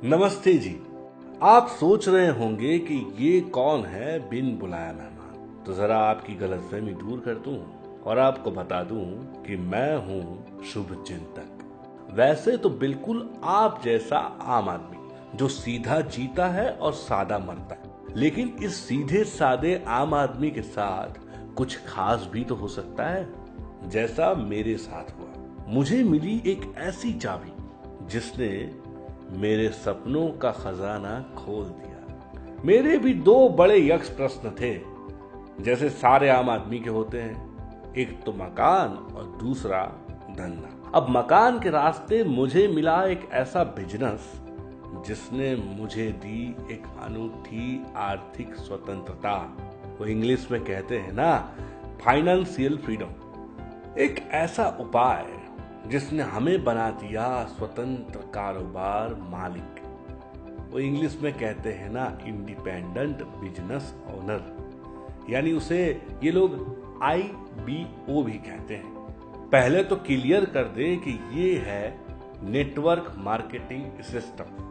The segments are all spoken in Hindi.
नमस्ते जी। आप सोच रहे होंगे कि ये कौन है बिन बुलाया मेहमान। तो जरा आपकी गलतफहमी दूर कर दूं और आपको बता दूं कि मैं हूं शुभ चिंतक। वैसे तो बिल्कुल आप जैसा आम आदमी जो सीधा जीता है और सादा मरता है, लेकिन इस सीधे सादे आम आदमी के साथ कुछ खास भी तो हो सकता है, जैसा मेरे साथ हुआ। मुझे मिली एक ऐसी चाबी जिसने मेरे सपनों का खजाना खोल दिया। मेरे भी दो बड़े यक्ष प्रश्न थे, जैसे सारे आम आदमी के होते हैं, एक तो मकान और दूसरा धंधा। अब मकान के रास्ते मुझे मिला एक ऐसा बिजनेस जिसने मुझे दी एक अनूठी आर्थिक स्वतंत्रता। वो इंग्लिश में कहते हैं ना, फाइनेंशियल फ्रीडम। एक ऐसा उपाय जिसने हमें बना दिया स्वतंत्र कारोबार मालिक। वो इंग्लिश में कहते हैं ना, इंडिपेंडेंट बिजनेस ओनर, यानी उसे ये लोग IBO भी कहते हैं। पहले तो क्लियर कर दें कि ये है नेटवर्क मार्केटिंग सिस्टम।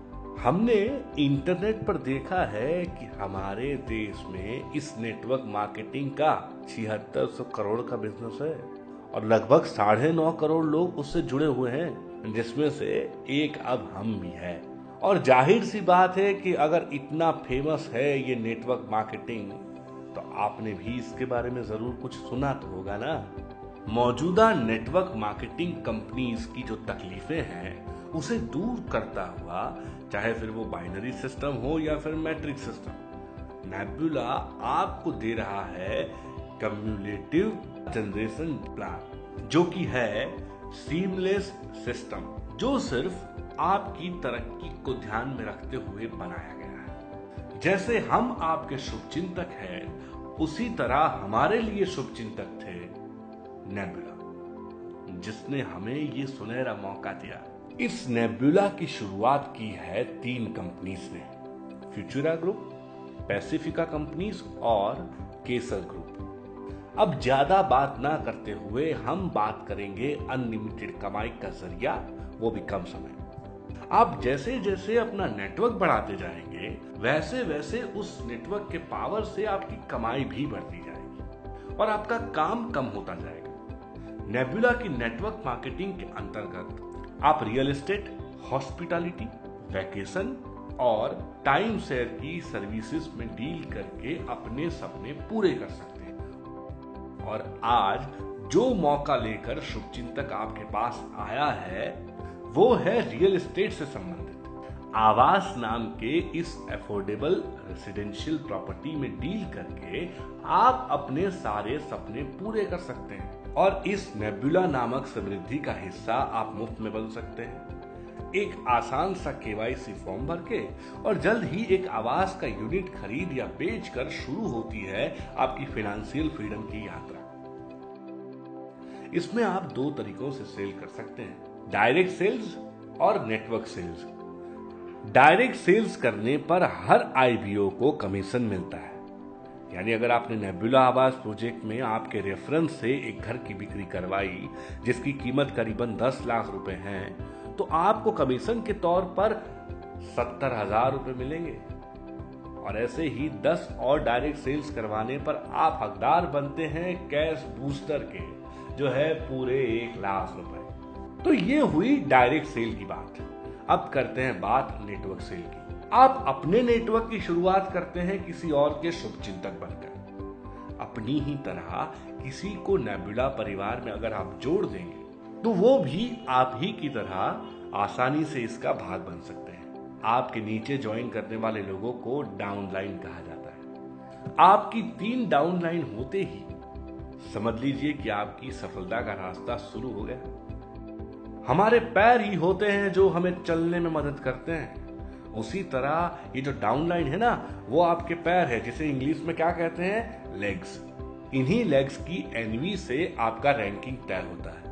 हमने इंटरनेट पर देखा है कि हमारे देश में इस नेटवर्क मार्केटिंग का 7600 करोड़ का बिजनेस है और लगभग 9.5 करोड़ लोग उससे जुड़े हुए हैं, जिसमें से एक अब हम भी हैं। और जाहिर सी बात है कि अगर इतना फेमस है ये नेटवर्क मार्केटिंग, तो आपने भी इसके बारे में जरूर कुछ सुना तो होगा ना। मौजूदा नेटवर्क मार्केटिंग कंपनीज की जो तकलीफें हैं उसे दूर करता हुआ, चाहे फिर वो बाइनरी सिस्टम हो या फिर मैट्रिक सिस्टम, नेबुला आपको दे रहा है कम्युलेटिव जनरेशन प्लान, जो कि है सीमलेस सिस्टम, जो सिर्फ आपकी तरक्की को ध्यान में रखते हुए बनाया गया है। जैसे हम आपके शुभचिंतक हैं, उसी तरह हमारे लिए शुभचिंतक थे नेबुला, जिसने हमें ये सुनहरा मौका दिया। इस नेबुला की शुरुआत की है 3 कंपनीज ने, फ्यूचुरा ग्रुप, पैसिफिका कंपनीज और केसर ग्रुप। अब ज्यादा बात ना करते हुए हम बात करेंगे अनलिमिटेड कमाई का जरिया, वो भी कम समय। आप जैसे जैसे अपना नेटवर्क बढ़ाते जाएंगे, वैसे वैसे उस नेटवर्क के पावर से आपकी कमाई भी बढ़ती जाएगी और आपका काम कम होता जाएगा। नेबुला की नेटवर्क मार्केटिंग के अंतर्गत आप रियल एस्टेट, हॉस्पिटैलिटी, वैकेशन और टाइम शेयर की सर्विसेज में डील करके अपने सपने पूरे कर सकते हैं। और आज जो मौका लेकर शुभचिंतक आपके पास आया है, वो है रियल एस्टेट से संबंधित आवास नाम के इस अफोर्डेबल रेसिडेंशियल प्रॉपर्टी में डील करके आप अपने सारे सपने पूरे कर सकते हैं। और इस नेबुला नामक समृद्धि का हिस्सा आप मुफ्त में बन सकते हैं, एक आसान सा KYC फॉर्म भर के, और जल्द ही एक आवास का यूनिट खरीद या बेच कर शुरू होती है आपकी फाइनेंशियल फ्रीडम की यात्रा। इसमें आप 2 तरीकों से सेल कर सकते हैं, डायरेक्ट सेल्स और नेटवर्क सेल्स। डायरेक्ट सेल्स करने पर हर IBO को कमीशन मिलता है, यानी अगर आपने नेबुला आवास प्रोजेक्ट में आपके रेफरेंस से एक घर की बिक्री करवाई जिसकी कीमत करीबन 10 लाख रुपए है, तो आपको कमीशन के तौर पर 70,000 रुपए मिलेंगे। और ऐसे ही 10 और डायरेक्ट सेल्स करवाने पर आप हकदार बनते हैं कैश बूस्टर के, जो है पूरे 1 लाख रुपए। तो ये हुई डायरेक्ट सेल की बात। अब करते हैं बात नेटवर्क सेल की। आप अपने नेटवर्क की शुरुआत करते हैं किसी और के शुभचिंतक बनकर। अपनी ही तरह किसी को नेबुला परिवार में अगर आप जोड़ देंगे, तो वो भी आप ही की तरह आसानी से इसका भाग बन सकते हैं। आपके नीचे ज्वाइन करने वाले लोगों को डाउनलाइन कहा जाता है। आपकी 3 डाउनलाइन होते ही समझ लीजिए कि आपकी सफलता का रास्ता शुरू हो गया। हमारे पैर ही होते हैं जो हमें चलने में मदद करते हैं, उसी तरह ये जो डाउनलाइन है ना, वो आपके पैर है, जिसे इंग्लिश में क्या कहते हैं, लेग्स। इन्हीं लेग्स की एनवी से आपका रैंकिंग तय होता है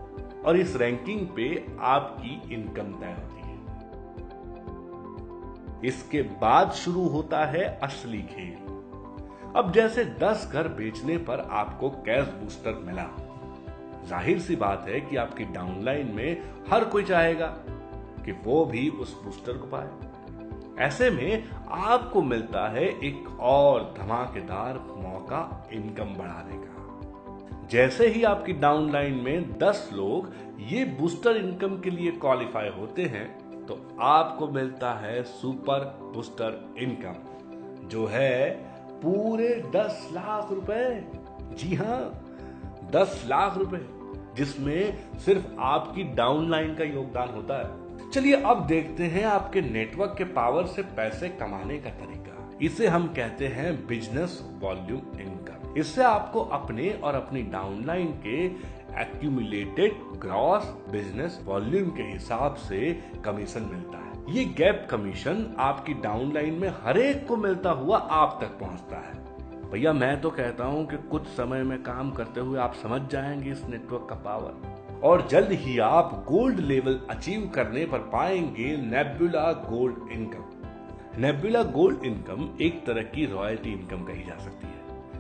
और इस रैंकिंग पे आपकी इनकम तय होती है। इसके बाद शुरू होता है असली खेल। अब जैसे 10 घर बेचने पर आपको कैश बूस्टर मिला, जाहिर सी बात है कि आपकी डाउनलाइन में हर कोई चाहेगा कि वो भी उस बूस्टर को पाए। ऐसे में आपको मिलता है एक और धमाकेदार मौका इनकम बढ़ाने का। जैसे ही आपकी डाउनलाइन में 10 लोग ये बूस्टर इनकम के लिए क्वालिफाई होते हैं तो आपको मिलता है सुपर बूस्टर इनकम, जो है पूरे 10 लाख रुपए। जी हाँ, 10 लाख रुपए, जिसमें सिर्फ आपकी डाउनलाइन का योगदान होता है। चलिए अब देखते हैं आपके नेटवर्क के पावर से पैसे कमाने का तरीका। इसे हम कहते हैं बिजनेस वॉल्यूम इनकम। इससे आपको अपने और अपनी डाउनलाइन के एक्यूमुलेटेड ग्रॉस बिजनेस वॉल्यूम के हिसाब से कमीशन मिलता है। ये गैप कमीशन आपकी डाउनलाइन में हर एक को मिलता हुआ आप तक पहुंचता है। भैया मैं तो कहता हूं कि कुछ समय में काम करते हुए आप समझ जाएंगे इस नेटवर्क का पावर, और जल्द ही आप गोल्ड लेवल अचीव करने पर पाएंगे nebula gold income. Nebula gold income एक तरह की रॉयल्टी इनकम कही जा सकती है,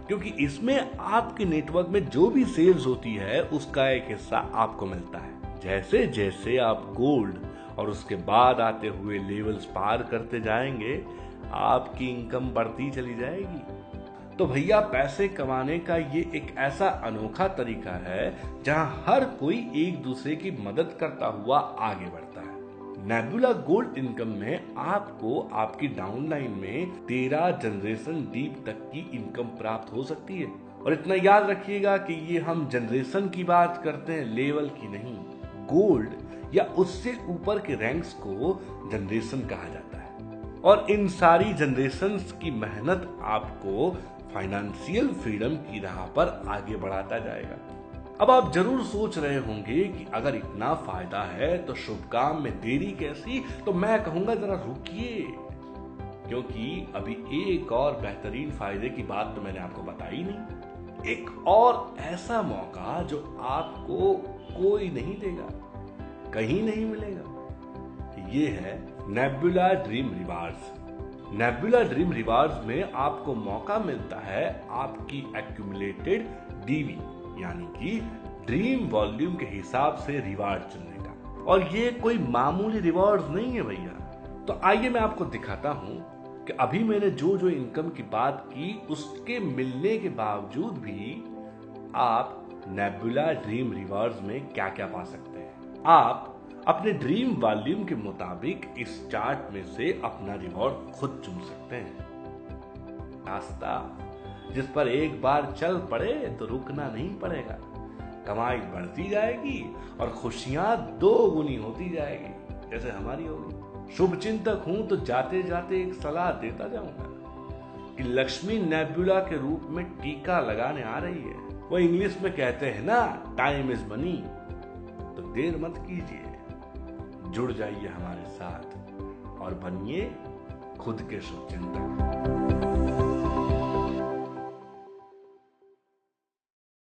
क्योंकि इसमें आपके नेटवर्क में जो भी सेल्स होती है उसका एक हिस्सा आपको मिलता है। जैसे जैसे आप गोल्ड और उसके बाद आते हुए लेवल्स पार करते जाएंगे, आपकी इनकम बढ़ती चली जाएगी। तो भैया पैसे कमाने का ये एक ऐसा अनोखा तरीका है जहां हर कोई एक दूसरे की मदद करता हुआ आगे बढ़ता है। नेबुला गोल्ड इनकम में आपको आपकी डाउनलाइन में 13 जनरेशन डीप तक की इनकम प्राप्त हो सकती है। और इतना याद रखिएगा कि ये हम जनरेशन की बात करते हैं, लेवल की नहीं। गोल्ड या उससे ऊपर के रैंक्स को जनरेशन कहा जाता है, और इन सारी जनरेशन्स की मेहनत आपको फाइनेंशियल फ्रीडम की राह पर आगे बढ़ाता जाएगा। अब आप जरूर सोच रहे होंगे कि अगर इतना फायदा है तो शुभ काम में देरी कैसी। तो मैं कहूंगा जरा रुकिए, क्योंकि अभी एक और बेहतरीन फायदे की बात तो मैंने आपको बताई नहीं। एक और ऐसा मौका जो आपको कोई नहीं देगा, कहीं नहीं मिलेगा। ये है nebula dream rewards. Nebula dream rewards में आपको मौका मिलता है आपकी एक्यूमुलेटेड डीवी यानी कि ड्रीम वॉल्यूम के हिसाब से रिवार्ड चुनने का। और ये कोई मामूली रिवार्ड्स नहीं है भैया। तो आइए मैं आपको दिखाता हूं कि अभी मैंने जो जो इनकम की बात की उसके मिलने के बावजूद भी आप नेबुला ड्रीम रिवार्ड्स में क्या क्या पा सकते हैं। आप अपने ड्रीम वॉल्यूम के मुताबिक इस चार्ट में से अपना रिवॉर्ड खुद चुन सकते हैं। रास्ता जिस पर एक बार चल पड़े तो रुकना नहीं पड़ेगा। कमाई बढ़ती जाएगी और खुशियां 2 गुनी होती जाएगी, जैसे हमारी होगी। शुभ चिंतक हूं तो जाते जाते एक सलाह देता जाऊंगा कि लक्ष्मी नेबुला के रूप में टीका लगाने आ रही है। वो इंग्लिश में कहते हैं ना, टाइम इज मनी। तो देर मत कीजिए, जुड़ जाइए हमारे साथ और बनिए खुद के शुभ चिंतक।